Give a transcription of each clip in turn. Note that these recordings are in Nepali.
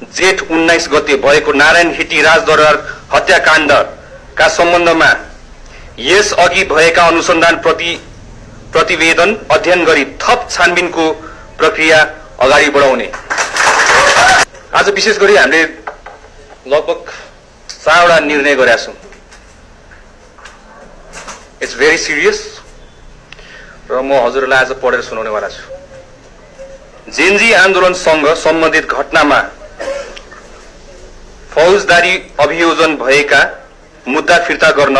जेठ 19 गते भएको नारायण हिटी राजदरबार हत्याकाण्डका सम्बन्धमा यस अघि भएका अनुसन्धान प्रतिवेदन अध्ययन गरी थप छानबिनको प्रक्रिया अगाडि बढाउने। आज विशेष गरी हामीले लगभग 4वटा निर्णय गरेका छौं। इट्स भेरी सिरियस र म हजुरलाई आज पढेर सुनाउनेवाला छु। जेनजी आन्दोलनसँग सम्बन्धित घटनामा फौजदारी अभियोजन भएका मुद्दा फिर्ता गर्न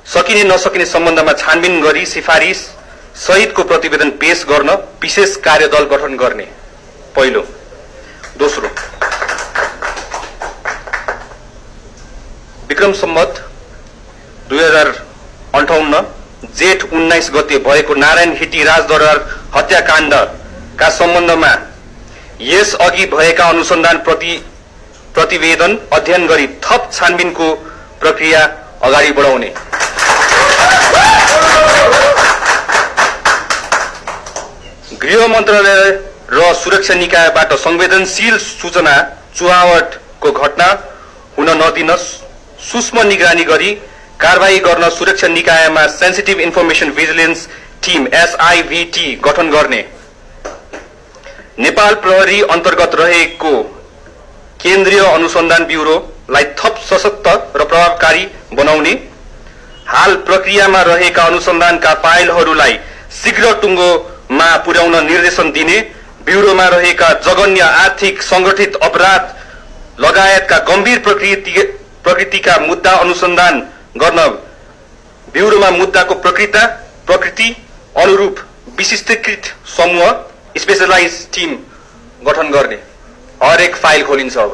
सकिने नसकिने सम्बन्धमा छानबिन गरी सिफारिस सहितको प्रतिवेदन पेश गर्न विशेष कार्यदल गठन गर्ने पहिलो। दोस्रो, विक्रम सम्वत 2058 जेठ 19 गते भएको नारायण हिटी राजदरबार हत्याकाण्डका सम्बन्धमा यस अघि भएका अनुसन्धान प्रतिवेदन अध्ययन गरी थप छानबिनको प्रक्रिया अगाडि बढाउने। गृह मन्त्रालय र सुरक्षा निकायबाट संवेदनशील सूचना चुहावटको घटना हुन नदिन सूक्ष्म निगरानी गरी कारबाही गर्न सुरक्षा निकायमा sensitive information vigilance team SIVT गठन गर्ने। नेपाल प्रहरी अन्तर्गत रहेको केन्द्रीय अनुसन्धान ब्युरोलाई थप सशक्त र प्रभावकारी बनाउने। हाल प्रक्रियामा रहेका अनुसन्धानका फाइलहरूलाई शीघ्र टुङ्गोमा पुर्याउन निर्देशन दिने। ब्युरोमा रहेका जघन्य आर्थिक संगठित अपराध लगायतका गम्भीर प्रकृतिका मुद्दा अनुसन्धान गर्न ब्युरोमा मुद्दाको प्रकृति अनुरूप विशिष्टीकृत समूह स्पेशलाइज टिम गठन गर्ने। हरेक फाइल खोलिन्छ अब।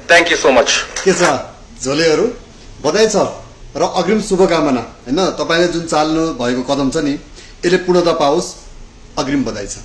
Thank you so much. के छ झोलेहरू, बधाई छ र अग्रिम शुभकामना। हैन, तपाईले जुन चाल्नु भएको कदम छ नि यसले पूर्णता पाओस्। अग्रिम बधाई छ।